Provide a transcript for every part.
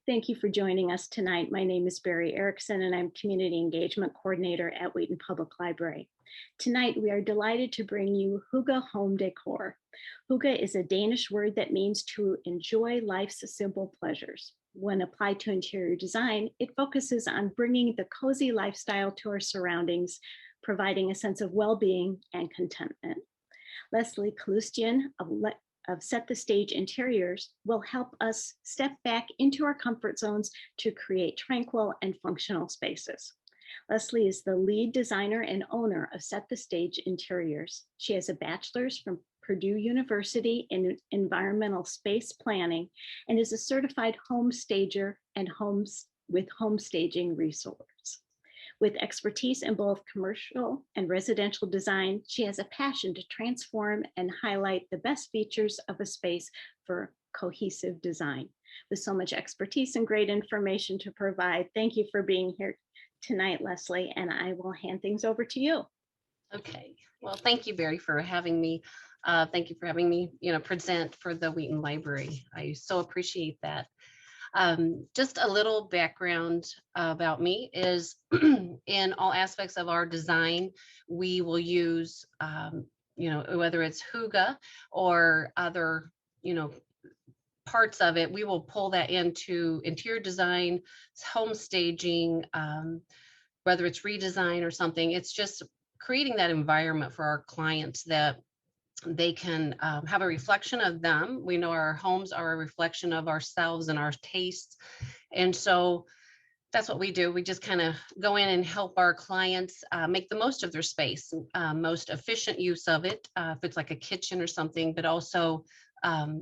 Thank you for joining us tonight. My name is Barry Erickson, and I'm Community Engagement Coordinator at Wheaton Public Library. Tonight, we are delighted to bring you Hygge Home Decor. Hygge is a Danish word that means to enjoy life's simple pleasures. When applied to interior design, it focuses on bringing the cozy lifestyle to our surroundings, providing a sense of well-being and contentment. Lesley Kaloustian of Set the Stage Interiors will help us step back into our comfort zones to create tranquil and functional spaces. Lesley is the lead designer and owner of Set the Stage Interiors. She has a bachelor's from Purdue University in environmental space planning and is a certified home stager and homes with home staging resource. With expertise in both commercial and residential design, she has a passion to transform and highlight the best features of a space for cohesive design. With so much expertise and great information to provide, thank you for being here tonight, Lesley, and I will hand things over to you. Okay, well, thank you, Barry, for having me. Thank you for having me, present for the Wheaton Library. I so appreciate that. Just a little background about me is in all aspects of our design, we will use, whether it's Hygge or other, parts of it, we will pull that into interior design, home staging, whether it's redesign or something. It's just creating that environment for our clients that they can have a reflection of them. We know our homes are a reflection of ourselves and our tastes. And so that's what we do. We just kind of go in and help our clients make the most of their space, most efficient use of it, if it's like a kitchen or something, but also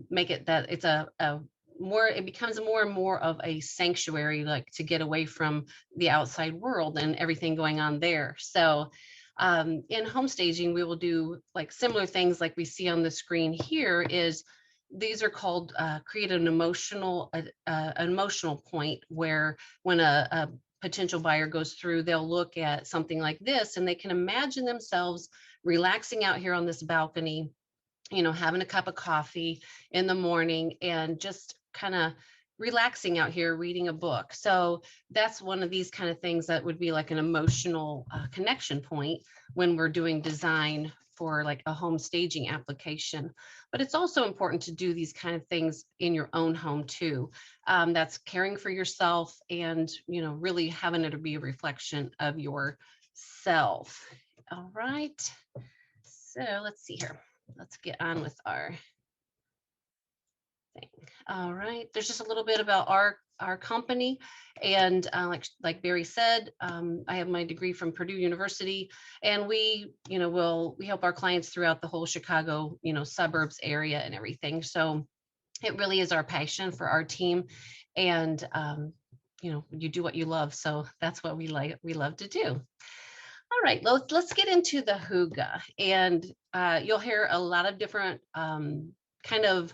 make it that it's it becomes more and more of a sanctuary, like to get away from the outside world and everything going on there. So in home staging, we will do like similar things like we see on the screen here. Is these are called create an emotional point, where when a potential buyer goes through, they'll look at something like this and they can imagine themselves relaxing out here on this balcony, having a cup of coffee in the morning and just kind of relaxing out here reading a book. So that's one of these kind of things that would be like an emotional connection point when we're doing design for like a home staging application. But it's also important to do these kind of things in your own home too. That's caring for yourself and really having it be a reflection of yourself. All right, so let's see here. Let's get on with our thing. All right, there's just a little bit about our company, and like Barry said, I have my degree from Purdue University, and we help our clients throughout the whole Chicago suburbs area and everything. So it really is our passion for our team, and you do what you love, so that's what we love to do. All right, let's get into the Hygge, and you'll hear a lot of different kind of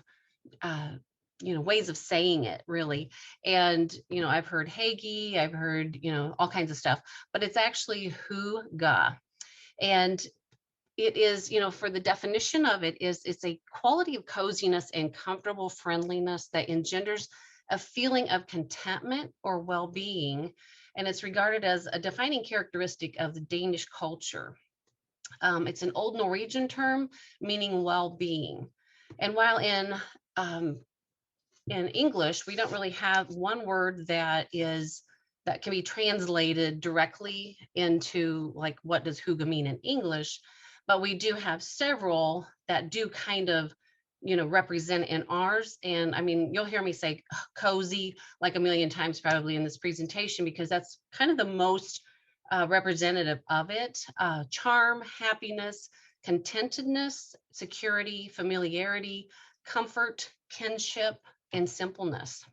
ways of saying it, really. And I've heard Hygge, I've heard all kinds of stuff, but it's actually Hygge. And it is, for the definition of it, it's a quality of coziness and comfortable friendliness that engenders a feeling of contentment or well-being, and it's regarded as a defining characteristic of the Danish culture. It's an Old Norwegian term meaning well-being, and while in English we don't really have one word that can be translated directly into like what does Hygge mean in English, but we do have several that do kind of represent in ours. And I mean, you'll hear me say cozy like a million times probably in this presentation, because that's kind of the most representative of it. Charm, happiness, contentedness, security, familiarity, comfort, kinship, and simpleness.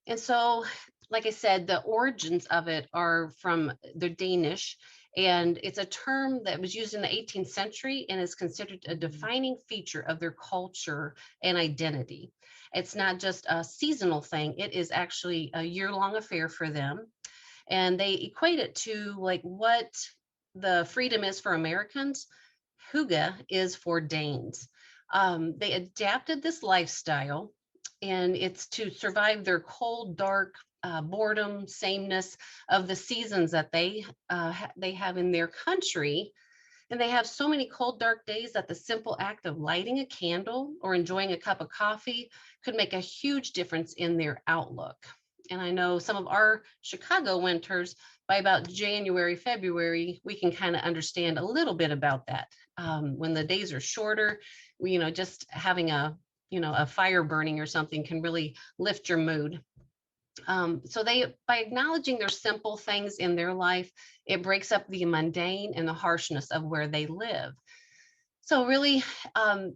And so, like I said, the origins of it are from the Danish, and it's a term that was used in the 18th century and is considered a defining feature of their culture and identity. It's not just a seasonal thing, it is actually a year-long affair for them. And they equate it to like what the freedom is for Americans, Hygge is for Danes. They adapted this lifestyle And it's to survive their cold, dark, boredom, sameness of the seasons that they have in their country. And they have so many cold, dark days that the simple act of lighting a candle or enjoying a cup of coffee could make a huge difference in their outlook. And I know some of our Chicago winters, by about January, February, we can kind of understand a little bit about that. When the days are shorter, just having a fire burning or something can really lift your mood. So by acknowledging their simple things in their life, it breaks up the mundane and the harshness of where they live. So really,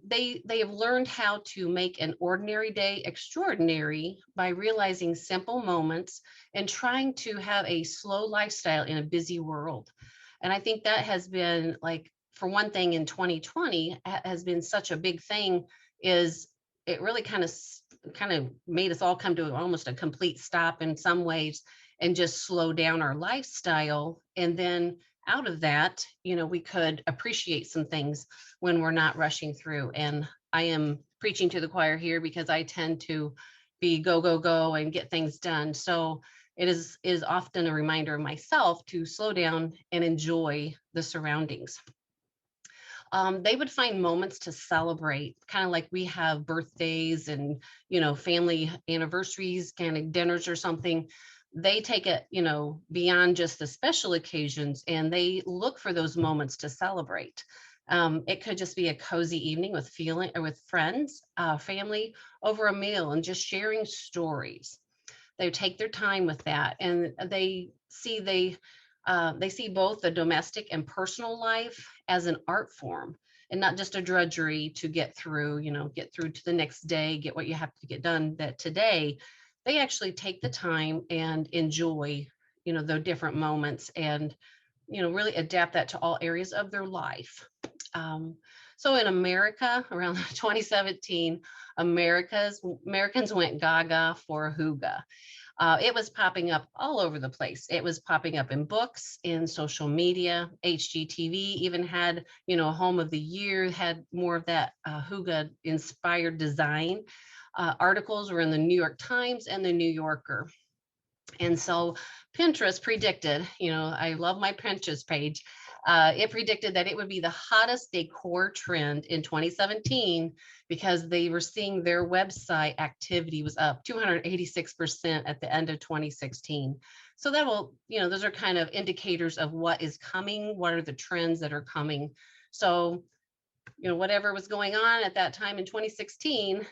they have learned how to make an ordinary day extraordinary by realizing simple moments and trying to have a slow lifestyle in a busy world. And I think that has been, like, for one thing, in 2020 has been such a big thing. Is it really kind of made us all come to almost a complete stop in some ways and just slow down our lifestyle. And then out of that, we could appreciate some things when we're not rushing through. And I am preaching to the choir here because I tend to be go, go, go and get things done. So it is often a reminder of myself to slow down and enjoy the surroundings. They would find moments to celebrate, kind of like we have birthdays and, family anniversaries, kind of dinners or something. They take it, beyond just the special occasions, and they look for those moments to celebrate. It could just be a cozy evening with friends, family over a meal and just sharing stories. They take their time with that, and they see both the domestic and personal life as an art form and not just a drudgery to get through to the next day, get what you have to get done that today. They actually take the time and enjoy, the different moments, and, really adapt that to all areas of their life. So in America, around 2017, Americans went gaga for Hygge. It was popping up all over the place. It was popping up in books, in social media. HGTV even had, a home of the year, had more of that Hygge inspired design. Articles were in the New York Times and the New Yorker. And so Pinterest predicted, I love my Pinterest page. It predicted that it would be the hottest decor trend in 2017 because they were seeing their website activity was up 286% at the end of 2016. So that will, those are kind of indicators of what is coming, what are the trends that are coming. So, whatever was going on at that time in 2016,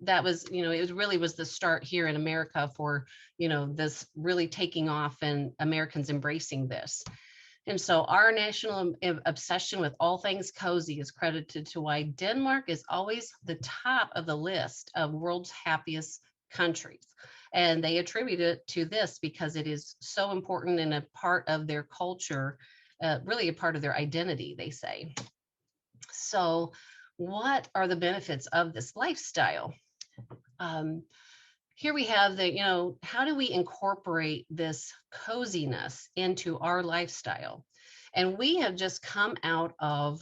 that was, it really was the start here in America for, this really taking off and Americans embracing this. And so our national obsession with all things cozy is credited to why Denmark is always the top of the list of world's happiest countries. And they attribute it to this because it is so important and a part of their culture, really a part of their identity, they say. So what are the benefits of this lifestyle? Here we have how do we incorporate this coziness into our lifestyle? And we have just come out of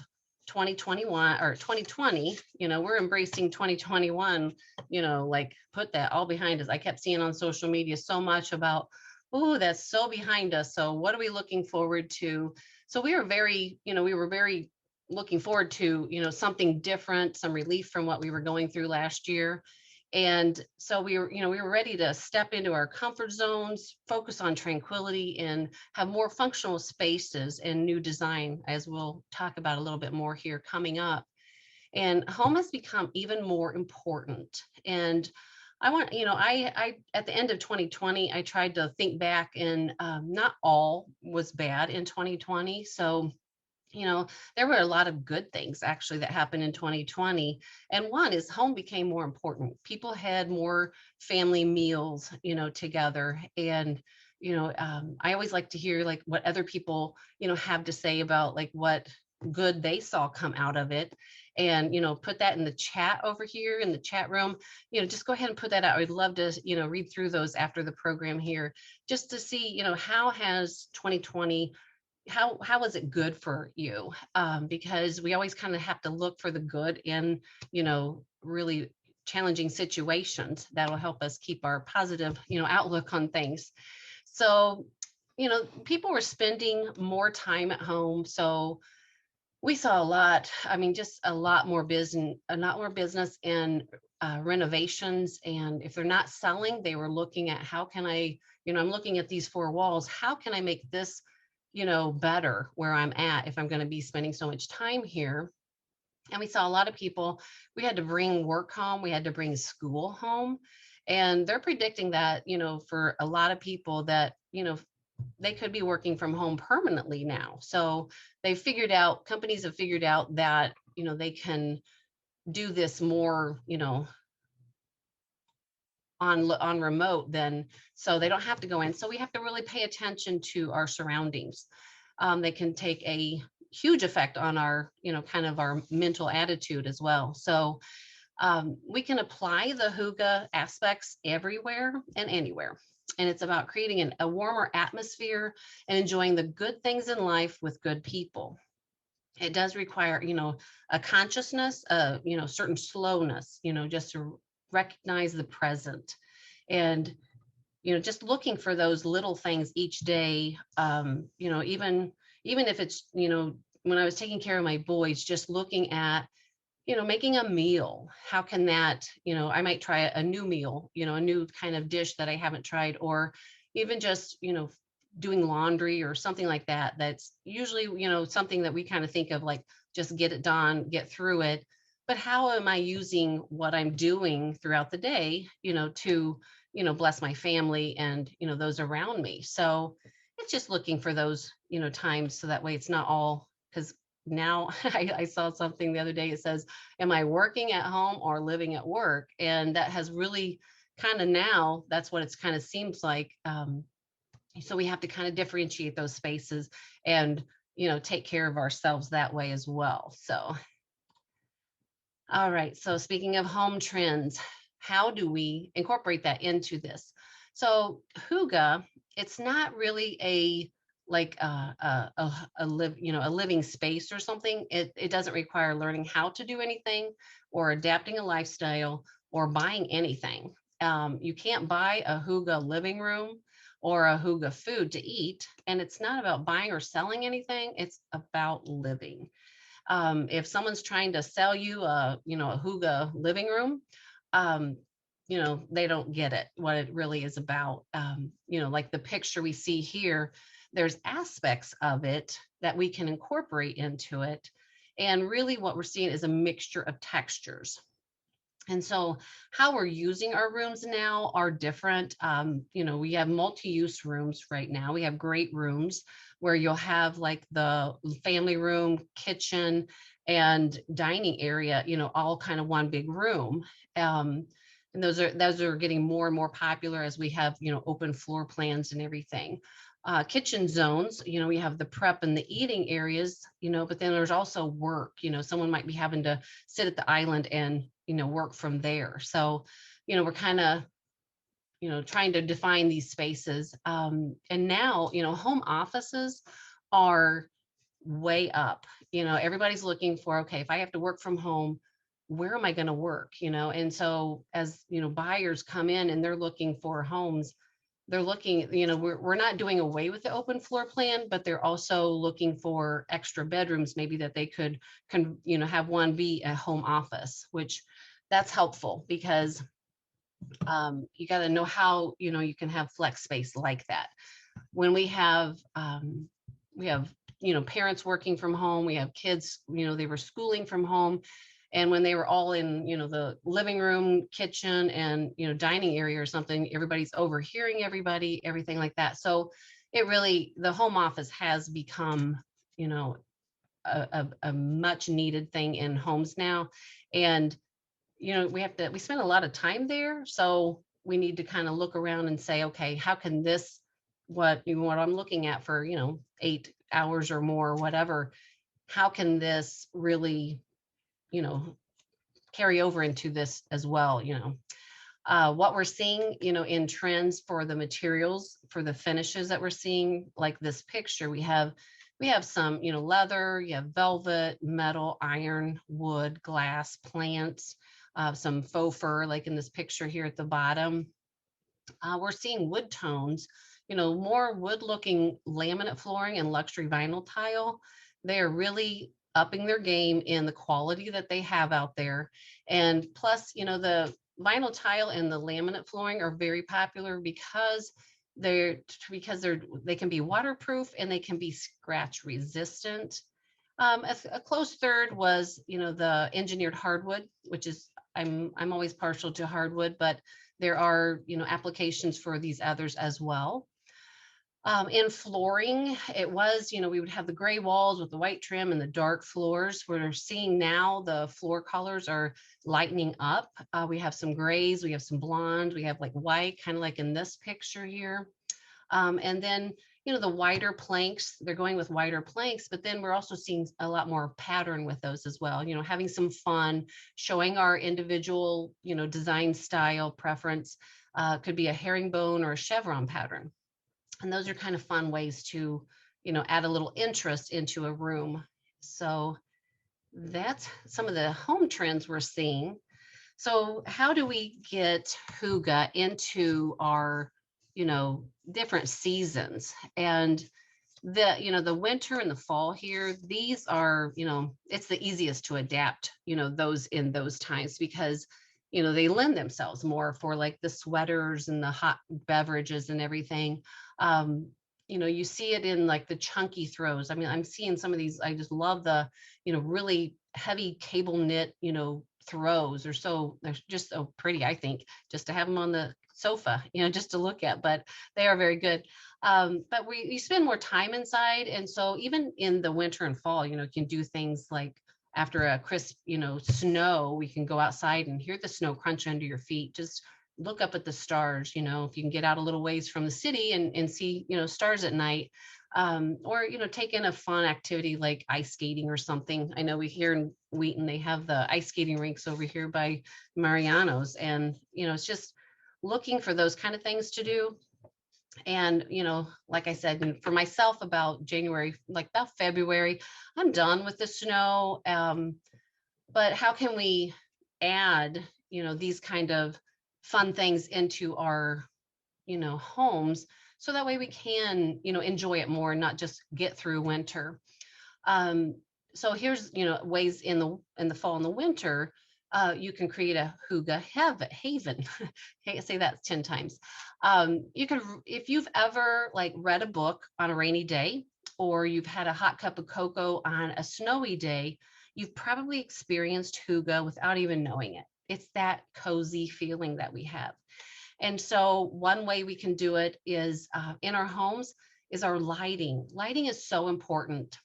2021 or 2020, we're embracing 2021, like put that all behind us. I kept seeing on social media so much about, oh, that's so behind us. So what are we looking forward to? So we were very looking forward to, something different, some relief from what we were going through last year. And so we were ready to step into our comfort zones, focus on tranquility, and have more functional spaces and new design, as we'll talk about a little bit more here coming up. And home has become even more important. And I want, I at the end of 2020, I tried to think back, and not all was bad in 2020. So there were a lot of good things actually that happened in 2020. And one is home became more important. People had more family meals, together. And, I always like to hear like what other people, have to say about like what good they saw come out of it. And, put that in the chat over here in the chat room, just go ahead and put that out. I'd love to, read through those after the program here, just to see, how has 2020 how was it good for you? Because we always kind of have to look for the good in, really challenging situations that will help us keep our positive, outlook on things. So, people were spending more time at home. So we saw a lot, I mean, just a lot more business in renovations. And if they're not selling, they were looking at how can I, I'm looking at these four walls, how can I make this, better where I'm at if I'm going to be spending so much time here. And we saw a lot of people, we had to bring work home, we had to bring school home. And they're predicting that, for a lot of people that, they could be working from home permanently now. So companies have figured out that, they can do this more, on remote then, so they don't have to go in. So we have to really pay attention to our surroundings. They can take a huge effect on our, kind of our mental attitude as well. So we can apply the Hygge aspects everywhere and anywhere. And it's about creating a warmer atmosphere and enjoying the good things in life with good people. It does require, a consciousness, certain slowness, just to recognize the present. And, just looking for those little things each day, even if it's, when I was taking care of my boys, just looking at, making a meal. How can that, I might try a new meal, a new kind of dish that I haven't tried, or even just, doing laundry or something like that. That's usually, something that we kind of think of like, just get it done, get through it. But how am I using what I'm doing throughout the day, to, bless my family and, those around me. So it's just looking for those, times, so that way it's not all, because now I saw something the other day. It says, am I working at home or living at work? And that has really kind of, now that's what it's kind of seems like. So we have to kind of differentiate those spaces and, take care of ourselves that way as well. So, all right. So speaking of home trends, how do we incorporate that into this? So Hygge, it's not really a like a living space or something. It doesn't require learning how to do anything or adapting a lifestyle or buying anything. You can't buy a Hygge living room or a Hygge food to eat, and it's not about buying or selling anything. It's about living. If someone's trying to sell you a Hygge living room, um, they don't get it, what it really is about. Like the picture we see here, there's aspects of it that we can incorporate into it. And really what we're seeing is a mixture of textures. And so how we're using our rooms now are different. We have multi-use rooms right now. We have great rooms where you'll have like the family room, kitchen, and dining area, all kind of one big room. And those are getting more and more popular as we have, open floor plans and everything. Kitchen zones, we have the prep and the eating areas, but then there's also work, someone might be having to sit at the island and, work from there. So, we're kind of, trying to define these spaces. And now, home offices are way up. Everybody's looking for, okay, if I have to work from home, where am I going to work? And so as, buyers come in and they're looking for homes, they're looking, we're not doing away with the open floor plan, but they're also looking for extra bedrooms, maybe that they could, have one be a home office, which that's helpful because you got to know how, you can have flex space like that. When we have, parents working from home, we have kids, they were schooling from home. And when they were all in, the living room, kitchen, and, dining area or something, everybody's overhearing everybody, everything like that. So the home office has become, a much needed thing in homes now. And, we spend a lot of time there. So we need to kind of look around and say, okay, how can this, what I'm looking at for, 8 hours or more, whatever, how can this really, carry over into this as well, what we're seeing, in trends for the materials, for the finishes that we're seeing, like this picture, we have some, leather, you have velvet, metal, iron, wood, glass, plants, some faux fur, like in this picture here at the bottom. We're seeing wood tones, more wood looking laminate flooring and luxury vinyl tile. They are really upping their game in the quality that they have out there. And plus, the vinyl tile and the laminate flooring are very popular they can be waterproof and they can be scratch resistant. A close third was, the engineered hardwood, which is I'm always partial to hardwood, but there are, applications for these others as well. In flooring, it was, we would have the gray walls with the white trim and the dark floors. We're seeing now the floor colors are lightening up. We have some grays, we have some blonde, we have like white, kind of like in this picture here. And then, the wider planks, they're going with wider planks, but then we're also seeing a lot more pattern with those as well, having some fun, showing our individual, design style preference. Could be a herringbone or a chevron pattern. And those are kind of fun ways to, add a little interest into a room. So that's some of the home trends we're seeing. So how do we get Hygge into our, different seasons? And the winter and the fall here, these are, it's the easiest to adapt, those in those times because, they lend themselves more for like the sweaters and the hot beverages and everything. You see it in like the chunky throws. I mean, I'm seeing some of these, I just love the, really heavy cable knit, throws they're just so pretty, I think, just to have them on the sofa, just to look at, but they are very good. But you spend more time inside. And so even in the winter and fall, you can do things like after a crisp, snow, we can go outside and hear the snow crunch under your feet. Just look up at the stars, if you can get out a little ways from the city and see, stars at night. Or take in a fun activity like ice skating or something. I know we here in Wheaton they have the ice skating rinks over here by Mariano's, and it's just looking for those kind of things to do. And like I said, for myself, about January, like about February, I'm done with the snow. But how can we add these kind of fun things into our homes, so that way we can, enjoy it more and not just get through winter. So here's, ways in the fall and the winter, you can create a Hygge haven. Okay, say that 10 times. You can, if you've ever like read a book on a rainy day, or you've had a hot cup of cocoa on a snowy day, you've probably experienced Hygge without even knowing it. It's that cozy feeling that we have. And so one way we can do it is in our homes is our lighting. Lighting is so important.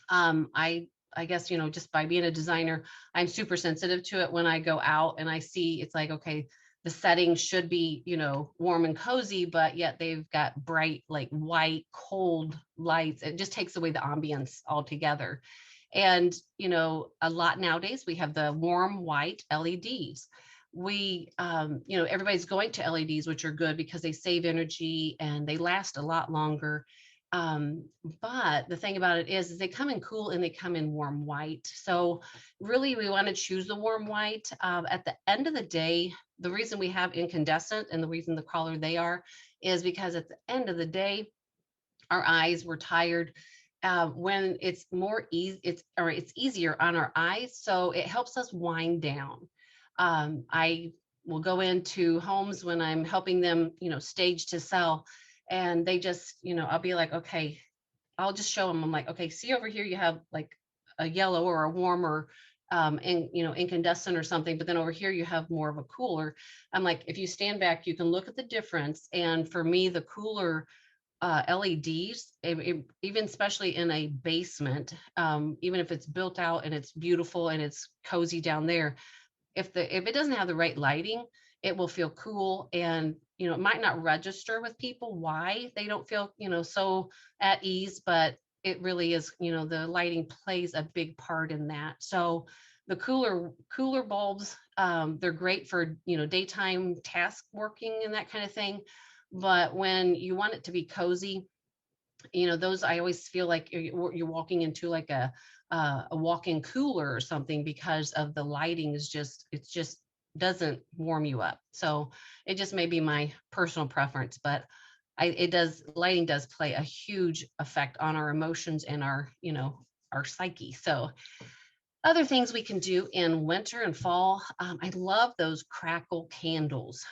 I guess, just by being a designer, I'm super sensitive to it when I go out and I see it's like, okay, the setting should be, warm and cozy, but yet they've got bright, like white, cold lights. It just takes away the ambience altogether. And, a lot nowadays we have the warm white LEDs. Everybody's going to LEDs, which are good because they save energy and they last a lot longer. But the thing about it is they come in cool and they come in warm white. So really we want to choose the warm white. At the end of the day, the reason we have incandescent and the reason the color they are is because at the end of the day, our eyes were tired. When it's more easy, it's easier on our eyes. So it helps us wind down. I will go into homes when I'm helping them, stage to sell, and they just, I'll be like, okay, I'll just show them. I'm like, okay, see over here, you have like a yellow or a warmer, incandescent or something, but then over here you have more of a cooler. I'm like, if you stand back, you can look at the difference. And for me, the cooler LEDs, even especially in a basement, even if it's built out and it's beautiful and it's cozy down there, if it doesn't have the right lighting, it will feel cool, and it might not register with people why they don't feel so at ease, but it really is, the lighting plays a big part in that. So the cooler bulbs, they're great for daytime task working and that kind of thing, but when you want it to be cozy, those, I always feel like you're walking into like a a walk-in cooler or something, because of the lighting is just, it just doesn't warm you up. So it just may be my personal preference, but lighting does play a huge effect on our emotions and our, our psyche. So other things we can do in winter and fall, I love those crackle candles.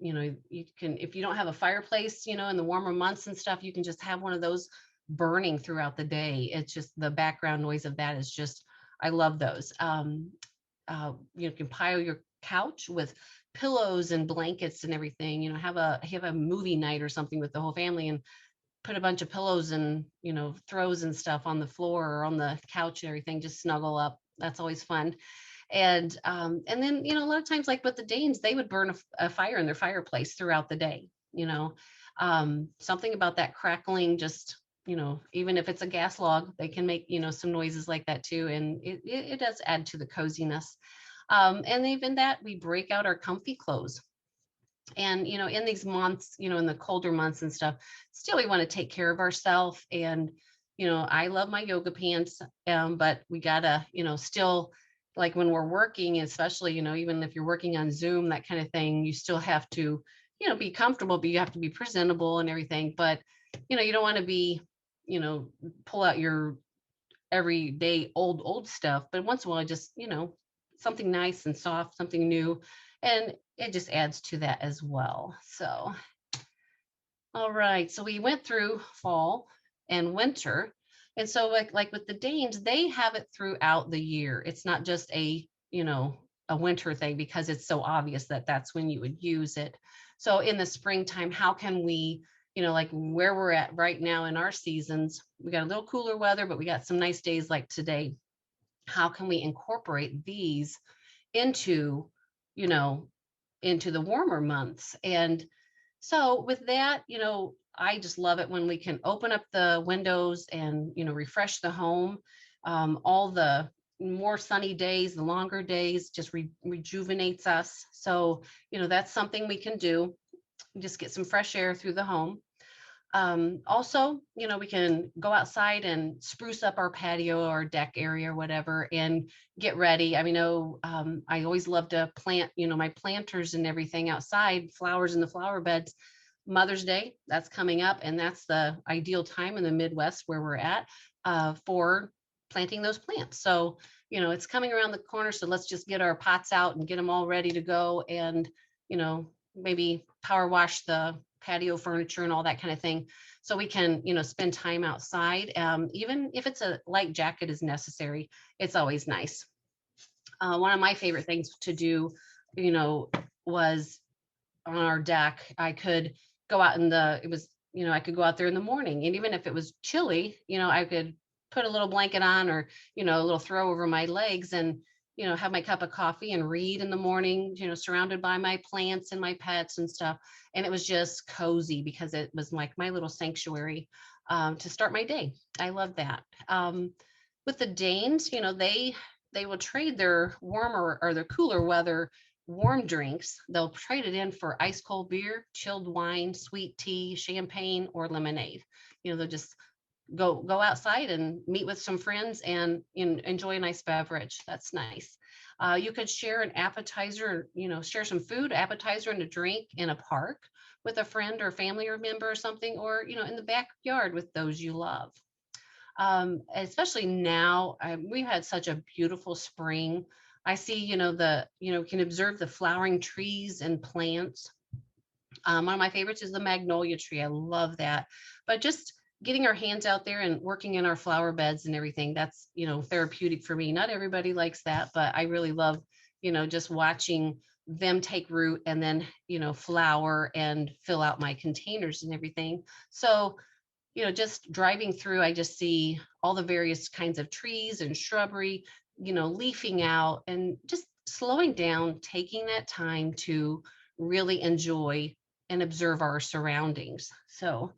You can, if you don't have a fireplace, in the warmer months and stuff, you can just have one of those burning throughout the day. It's just the background noise of that is just, I love those. You can pile your couch with pillows and blankets and everything. Have a movie night or something with the whole family, and put a bunch of pillows and throws and stuff on the floor or on the couch and everything, just snuggle up. That's always fun. And then a lot of times, like with the Danes, they would burn a fire in their fireplace throughout the day. Something about that crackling, just even if it's a gas log, they can make some noises like that too, and it does add to the coziness. And even that, we break out our comfy clothes. And in these months, in the colder months and stuff, still we want to take care of ourselves. And I love my yoga pants, but we gotta still, like when we're working, especially even if you're working on Zoom, that kind of thing, you still have to be comfortable, but you have to be presentable and everything. But you don't want to be pull out your everyday old stuff, but once in a while, just something nice and soft, something new, and it just adds to that as well. So all right, so we went through fall and winter, and so like with the Danes, they have it throughout the year. It's not just a winter thing, because it's so obvious that that's when you would use it. So in the springtime, how can we like where we're at right now in our seasons, we got a little cooler weather, but we got some nice days like today. How can we incorporate these into into the warmer months? And so with that, I just love it when we can open up the windows and refresh the home. All the more sunny days, the longer days, just rejuvenates us. So that's something we can do, just get some fresh air through the home. Also, we can go outside and spruce up our patio or deck area or whatever and get ready. I mean, I always love to plant, my planters and everything outside, flowers in the flower beds. Mother's Day, that's coming up, and that's the ideal time in the Midwest where we're at for planting those plants. So, it's coming around the corner. So let's just get our pots out and get them all ready to go, and, maybe power wash the patio furniture and all that kind of thing, so we can spend time outside. Even if it's a light jacket is necessary, it's always nice. One of my favorite things to do was on our deck. I could go out I could go out there in the morning, and even if it was chilly, I could put a little blanket on, or a little throw over my legs, and have my cup of coffee and read in the morning, surrounded by my plants and my pets and stuff. And it was just cozy, because it was like my little sanctuary to start my day. I love that. With the Danes, they will trade their warmer or their cooler weather warm drinks. They'll trade it in for ice cold beer, chilled wine, sweet tea, champagne, or lemonade. They'll just go outside and meet with some friends and enjoy a nice beverage. That's nice. You could share an appetizer, share some food, appetizer, and a drink in a park with a friend or family or member or something, or in the backyard with those you love. Especially now, we've had such a beautiful spring. I see, can observe the flowering trees and plants. One of my favorites is the magnolia tree. I love that. But just getting our hands out there and working in our flower beds and everything, that's, therapeutic for me. Not everybody likes that, but I really love, just watching them take root and then, flower and fill out my containers and everything. So, just driving through, I just see all the various kinds of trees and shrubbery, leafing out, and just slowing down, taking that time to really enjoy and observe our surroundings. So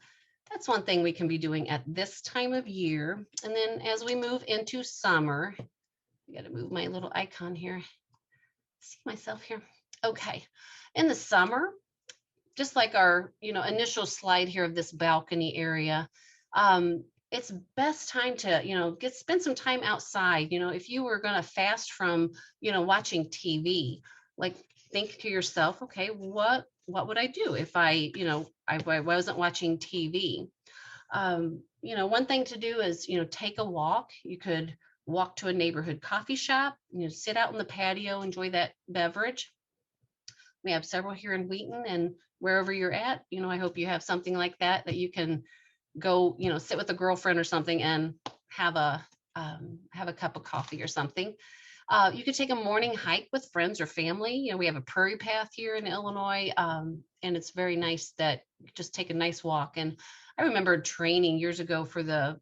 that's one thing we can be doing at this time of year. And then as we move into summer, I got to move my little icon here. See myself here. Okay. In the summer, just like our, initial slide here of this balcony area, it's best time to, spend some time outside. If you were going to fast from, watching TV, like think to yourself, okay, what would I do if I wasn't watching TV? One thing to do is, take a walk. You could walk to a neighborhood coffee shop, sit out in the patio, enjoy that beverage. We have several here in Wheaton, and wherever you're at, I hope you have something like that you can go, sit with a girlfriend or something and have a cup of coffee or something. You could take a morning hike with friends or family. We have a prairie path here in Illinois, and it's very nice that you just take a nice walk. And I remember training years ago for the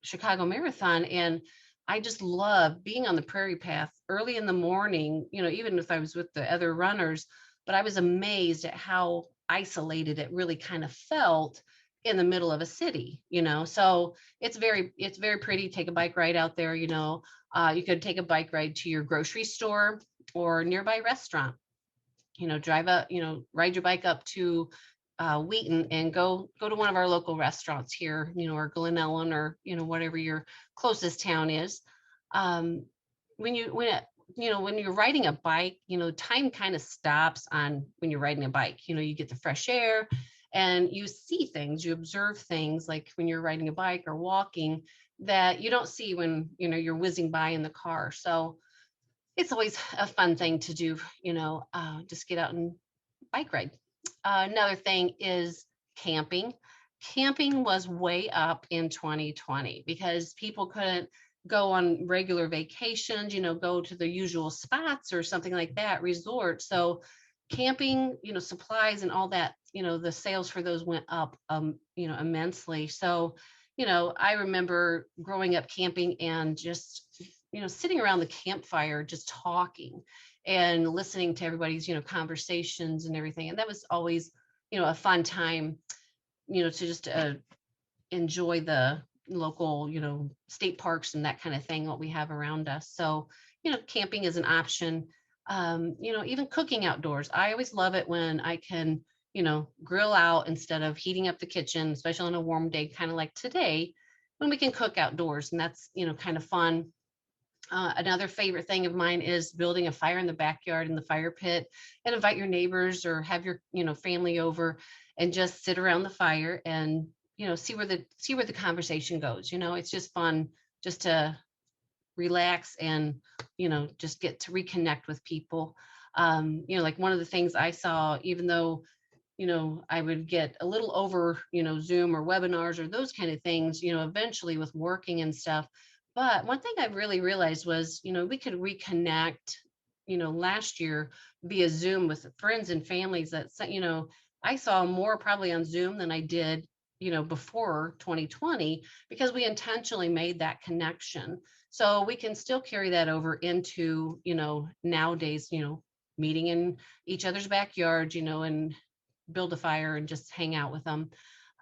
Chicago Marathon, and I just love being on the prairie path early in the morning, even if I was with the other runners, but I was amazed at how isolated it really kind of felt in the middle of a city. So it's very pretty. Take a bike ride out there. You could take a bike ride to your grocery store or nearby restaurant. Ride your bike up to Wheaton and go to one of our local restaurants here, or Glen Ellen, or whatever your closest town is. Um, when you're riding a bike, time kind of stops on when you're riding a bike. You get the fresh air and you see things, you observe things, like when you're riding a bike or walking, that you don't see when you're whizzing by in the car. So it's always a fun thing to do, just get out and bike ride. Another thing is camping. Camping was way up in 2020 because people couldn't go on regular vacations, go to the usual spots or something like that, resort. So camping, supplies and all that, the sales for those went up, immensely. So, I remember growing up camping and just, sitting around the campfire, just talking and listening to everybody's, conversations and everything. And that was always, a fun time, to just enjoy the local, state parks and that kind of thing, what we have around us. So, camping is an option. Even cooking outdoors. I always love it when I can, grill out instead of heating up the kitchen, especially on a warm day, kind of like today, when we can cook outdoors. And that's, kind of fun. Another favorite thing of mine is building a fire in the backyard in the fire pit, and invite your neighbors or have your, family over and just sit around the fire and, see where the conversation goes. It's just fun just to relax and, just get to reconnect with people. Like one of the things I saw, even though, I would get a little over, Zoom or webinars or those kind of things, eventually with working and stuff. But one thing I really realized was, we could reconnect, last year via Zoom with friends and families that, I saw more probably on Zoom than I did, before 2020, because we intentionally made that connection. So we can still carry that over into, nowadays, meeting in each other's backyards, and build a fire and just hang out with them.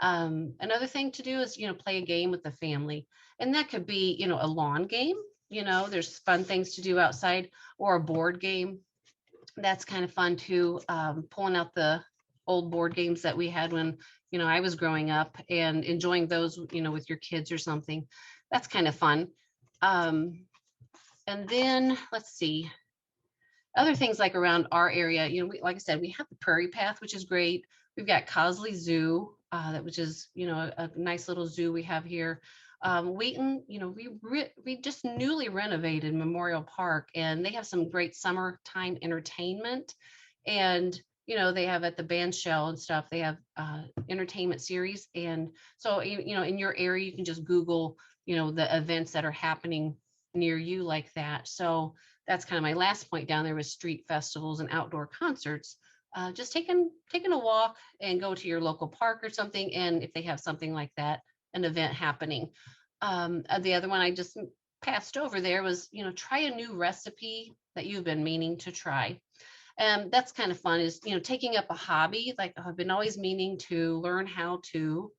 Another thing to do is, play a game with the family. And that could be, a lawn game. There's fun things to do outside, or a board game. That's kind of fun too. Pulling out the old board games that we had when, I was growing up, and enjoying those, with your kids or something. That's kind of fun. And then let's see, other things like around our area, like I said, we have the Prairie Path, which is great. We've got Cosley Zoo, which is, a nice little zoo we have here. Wheaton, we just newly renovated Memorial Park, and they have some great summertime entertainment. And, they have at the band shell and stuff, they have entertainment series. And so, in your area, you can just Google, the events that are happening near you like that. So that's kind of my last point down there, with street festivals and outdoor concerts. Just taking a walk and go to your local park or something. And if they have something like that, an event happening. The other one I just passed over there was, try a new recipe that you've been meaning to try. And that's kind of fun, is, taking up a hobby. Like, I've been always meaning to learn how to,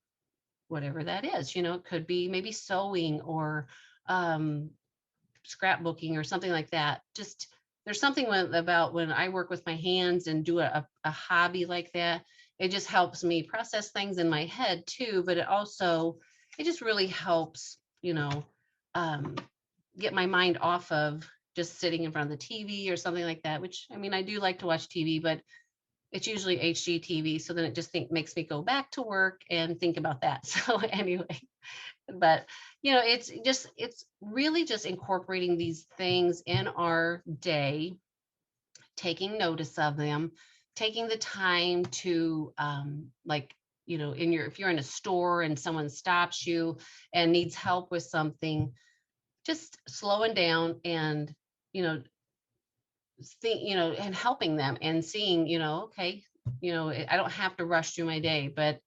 whatever that is, it could be maybe sewing or scrapbooking or something like that. Just, there's something about when I work with my hands and do a hobby like that, it just helps me process things in my head too, but it also, it just really helps, um, get my mind off of just sitting in front of the TV or something like that, which I mean, I do like to watch TV, but it's usually HGTV. So then it just makes me go back to work and think about that. So anyway, but it's really just incorporating these things in our day, taking notice of them, taking the time to like, if you're in a store and someone stops you and needs help with something, just slowing down and, you know, and helping them and seeing, okay, I don't have to rush through my day, but,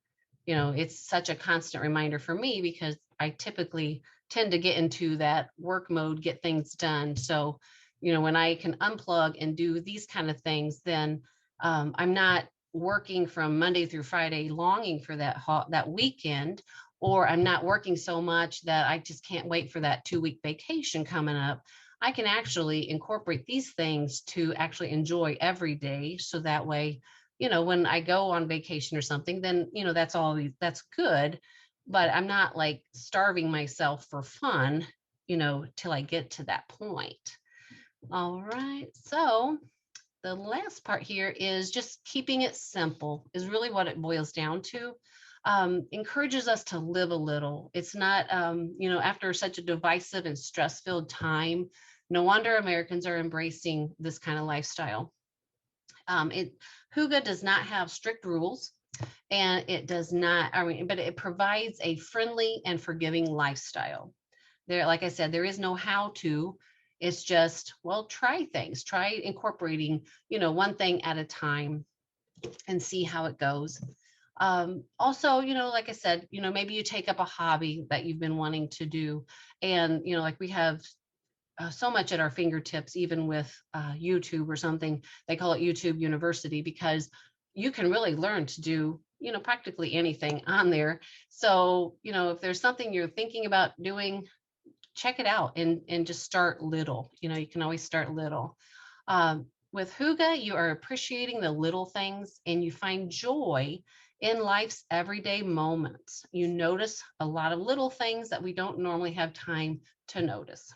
it's such a constant reminder for me because I typically tend to get into that work mode, get things done. So, when I can unplug and do these kind of things, then I'm not working from Monday through Friday, longing for that weekend, or I'm not working so much that I just can't wait for that 2-week vacation coming up. I can actually incorporate these things to actually enjoy every day. So that way, when I go on vacation or something, then, that's good. But I'm not like starving myself for fun, till I get to that point. All right. So the last part here is just keeping it simple is really what it boils down to. Encourages us to live a little. It's not, after such a divisive and stress-filled time, no wonder Americans are embracing this kind of lifestyle. Hygge does not have strict rules, and it does not, but it provides a friendly and forgiving lifestyle. There, like I said, there is no how to. It's just, well, try things, try incorporating, one thing at a time and see how it goes. Also, like I said, maybe you take up a hobby that you've been wanting to do. And, like we have so much at our fingertips, even with YouTube or something. They call it YouTube University because you can really learn to do, practically anything on there. So, if there's something you're thinking about doing, check it out and just start little. You can always start little. With Hygge, you are appreciating the little things and you find joy in life's everyday moments. You notice a lot of little things that we don't normally have time to notice.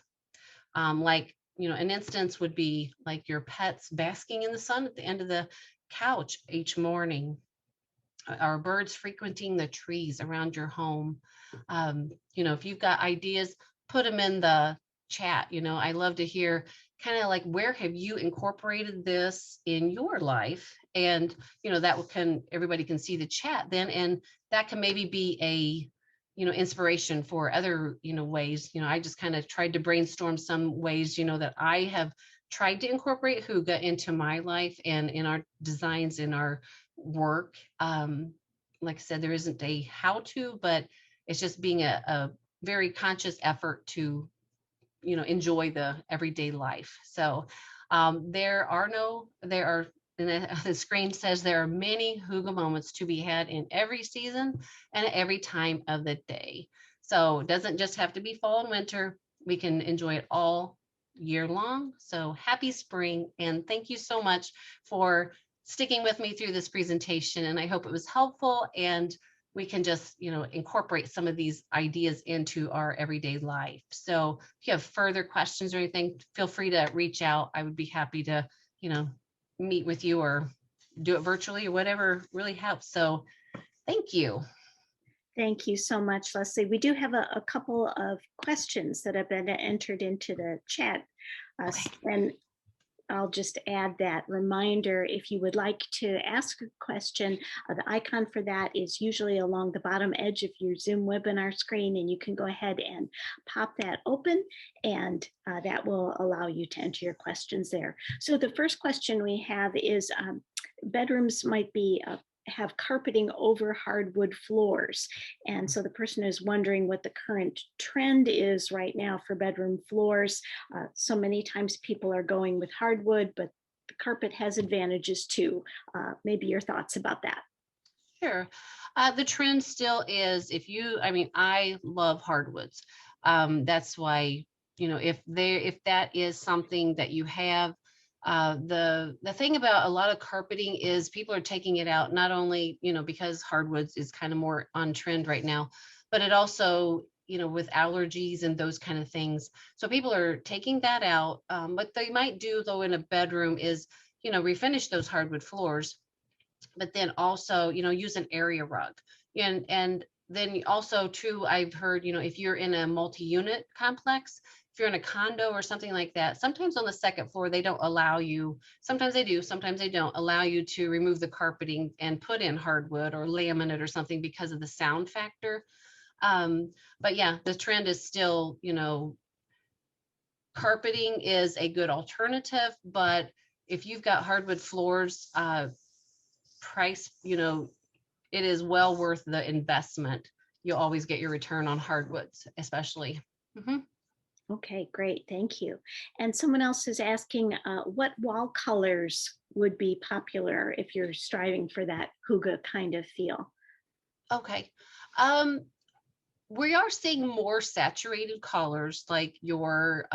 Like, an instance would be like your pets basking in the sun at the end of the couch each morning, or birds frequenting the trees around your home. If you've got ideas, put them in the chat. I love to hear kind of like, where have you incorporated this in your life? And, everybody can see the chat then, and that can maybe be a, inspiration for other, ways. I just kind of tried to brainstorm some ways, that I have tried to incorporate Hygge into my life and in our designs, in our work. Like I said, there isn't a how to, but it's just being a very conscious effort to, enjoy the everyday life. So there are, and the screen says there are many Hygge moments to be had in every season and at every time of the day. So it doesn't just have to be fall and winter. We can enjoy it all year long. So happy spring. And thank you so much for sticking with me through this presentation. And I hope it was helpful and we can just, incorporate some of these ideas into our everyday life. So if you have further questions or anything, feel free to reach out. I would be happy to, meet with you or do it virtually or whatever really helps. So thank you. Thank you so much, Lesley. We do have a couple of questions that have been entered into the chat. Okay. And I'll just add that reminder, if you would like to ask a question, the icon for that is usually along the bottom edge of your Zoom webinar screen, and you can go ahead and pop that open, and that will allow you to enter your questions there. So the first question we have is, bedrooms might be have carpeting over hardwood floors. And so the person is wondering what the current trend is right now for bedroom floors. So many times people are going with hardwood, but the carpet has advantages too. Maybe your thoughts about that. Sure. The trend still is, I love hardwoods. That's why, if that is something that you have, the thing about a lot of carpeting is people are taking it out, not only, because hardwoods is kind of more on trend right now, but it also, with allergies and those kind of things. So people are taking that out. What they might do though in a bedroom is, refinish those hardwood floors, but then also, use an area rug. And then also too, I've heard, if you're in a multi-unit complex, if you're in a condo or something like that, sometimes on the second floor, they don't allow you, sometimes they do, sometimes they don't allow you to remove the carpeting and put in hardwood or laminate or something because of the sound factor. But yeah, the trend is still, carpeting is a good alternative, but if you've got hardwood floors, price, it is well worth the investment. You'll always get your return on hardwoods, especially. Mhm. Okay, great. Thank you. And someone else is asking what wall colors would be popular if you're striving for that hygge kind of feel? Okay. Um, we are seeing more saturated colors like your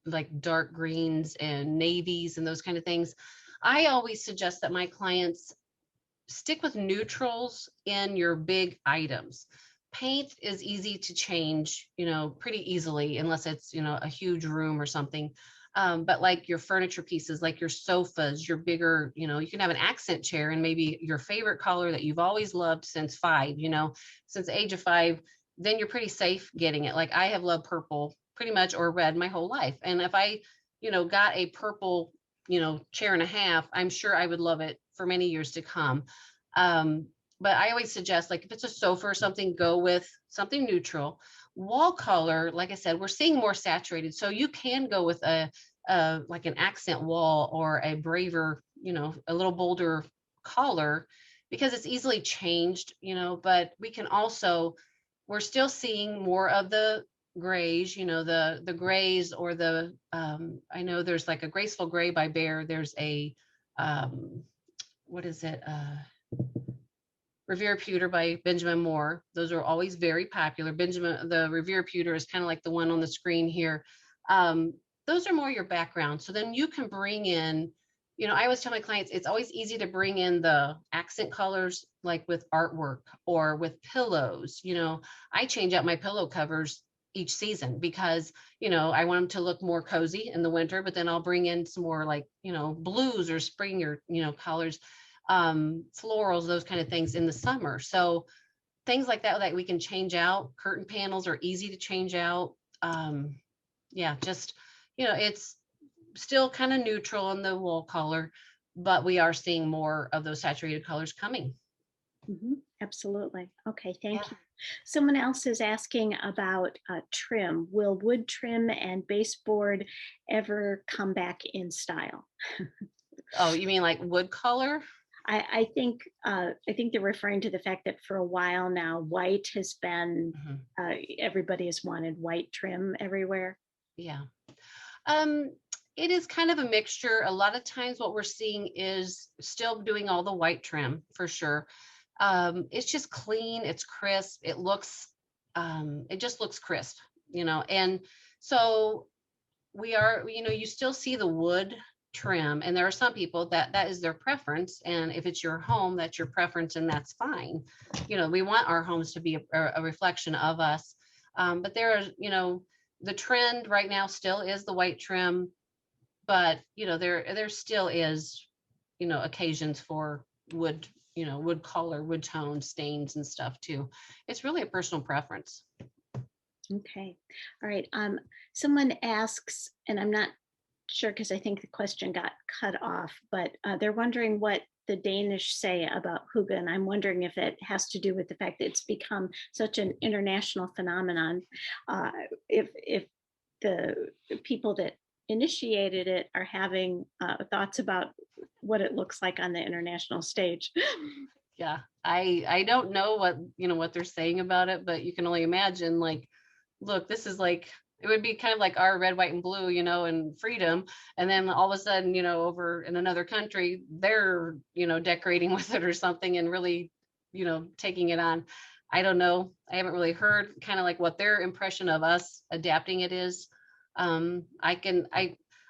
like dark greens and navies and those kind of things. I always suggest that my clients stick with neutrals in your big items. Paint is easy to change, pretty easily, unless it's, a huge room or something. But like your furniture pieces, like your sofas, your bigger, you can have an accent chair and maybe your favorite color that you've always loved since five, since the age of five, then you're pretty safe getting it. Like I have loved purple pretty much or red my whole life. And if I, got a purple, chair and a half, I'm sure I would love it for many years to come. Um, but I always suggest, like, if it's a sofa or something, go with something neutral. Wall color, like I said, we're seeing more saturated. So you can go with like an accent wall or a braver, a little bolder color because it's easily changed, but we can also, we're still seeing more of the grays, the grays or the, I know there's like a graceful gray by Bear. There's a, what is it? Revere Pewter by Benjamin Moore. Those are always very popular. The Revere Pewter is kind of like the one on the screen here. Those are more your background. So then you can bring in, I always tell my clients, it's always easy to bring in the accent colors, like with artwork or with pillows. I change out my pillow covers each season because, I want them to look more cozy in the winter, but then I'll bring in some more like, blues or spring or, colors, florals, those kind of things in the summer. So things like that we can change out. Curtain panels are easy to change out. Yeah, just, it's still kind of neutral in the wall color, but we are seeing more of those saturated colors coming. Absolutely. Okay, Yeah. thank you. Someone else is asking about trim. Will wood trim and baseboard ever come back in style? Oh, you mean like wood color? I think they're referring to the fact that for a while now, white has been Mhm. everybody has wanted white trim everywhere. Yeah. Um, it is kind of a mixture. A lot of times what we're seeing is still doing all the white trim for sure. It's just clean, it's crisp, it just looks crisp, and so we are, you still see the wood trim, and there are some people that is their preference, and if it's your home, that's your preference, and that's fine. We want our homes to be a reflection of us. But there are, the trend right now still is the white trim, but there still is, occasions for wood, wood color, wood tone stains and stuff too. It's really a personal preference. Okay. All right. Someone asks, and I'm not sure because I think the question got cut off, but they're wondering what the Danish say about hygge, and I'm wondering if it has to do with the fact that it's become such an international phenomenon. If the people that initiated it are having thoughts about what it looks like on the international stage. Yeah, I don't know what, what they're saying about it, but you can only imagine, like, look, this is like, it would be kind of like our red, white, and blue, and freedom. And then all of a sudden, over in another country, they're, decorating with it or something and really, taking it on. I don't know. I haven't really heard kind of like what their impression of us adapting it is.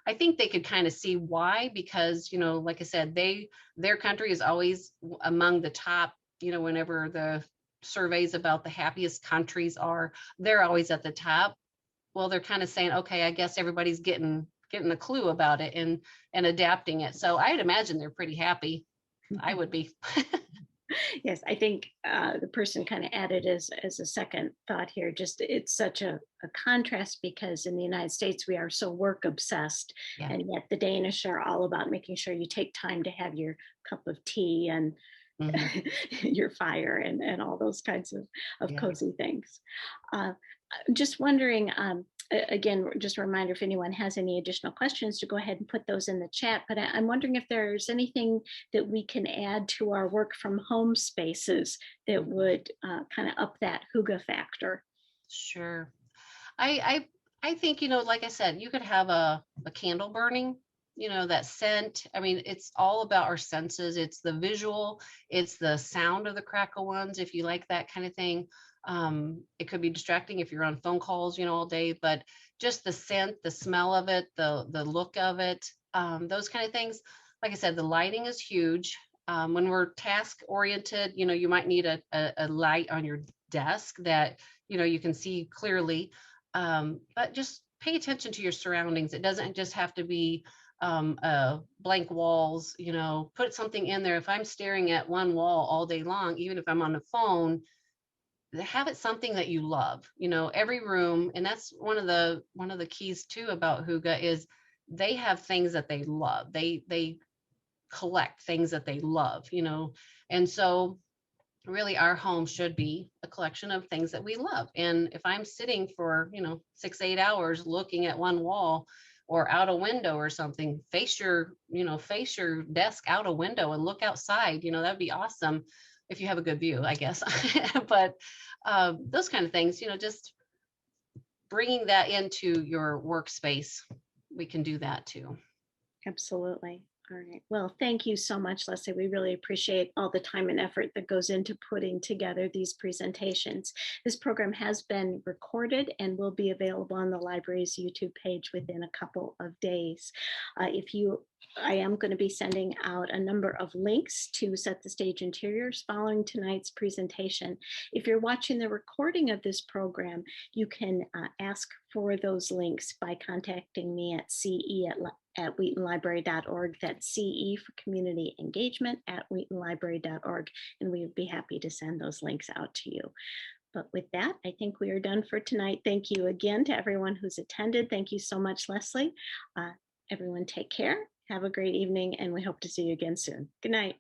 I think they could kind of see why, because, like I said, their country is always among the top, whenever the surveys about the happiest countries are, they're always at the top. Well, they're kind of saying, okay, I guess everybody's getting a clue about it and adapting it. So I'd imagine they're pretty happy. I would be. Yes, I think the person kind of added as a second thought here, just it's such a contrast because in the United States we are so work obsessed, Yeah. and yet the Danish are all about making sure you take time to have your cup of tea and Mhm. your fire and all those kinds of Yeah. cozy things. I'm just wondering, again, just a reminder if anyone has any additional questions to go ahead and put those in the chat. But I'm wondering if there's anything that we can add to our work from home spaces that would kind of up that hygge factor. Sure. I think, like I said, you could have a candle burning, that scent. I mean, it's all about our senses. It's the visual, it's the sound of the crackle ones, if you like that kind of thing. It could be distracting if you're on phone calls, all day, but just the scent, the smell of it, the look of it, those kind of things. Like I said, the lighting is huge. When we're task oriented, you might need a light on your desk that, you can see clearly. But just pay attention to your surroundings. It doesn't just have to be blank walls, put something in there. If I'm staring at one wall all day long, even if I'm on the phone, have it something that you love, every room. And that's one of the keys too about hygge is they have things that they love. They collect things that they love, and so really our home should be a collection of things that we love. And if I'm sitting for 6 8 hours looking at one wall or out a window or something, face your desk out a window and look outside. That'd be awesome if you have a good view, I guess. But those kind of things, just bringing that into your workspace, we can do that too. Absolutely. All right. Well, thank you so much, Lesley. We really appreciate all the time and effort that goes into putting together these presentations. This program has been recorded and will be available on the library's YouTube page within a couple of days. I am going to be sending out a number of links to set the stage interiors following tonight's presentation. If you're watching the recording of this program, you can ask for those links by contacting me at ce@wheatonlibrary.org. That's CE for community engagement at wheatonlibrary.org. And we would be happy to send those links out to you. But with that, I think we are done for tonight. Thank you again to everyone who's attended. Thank you so much, Lesley. Everyone take care. Have a great evening, and we hope to see you again soon. Good night.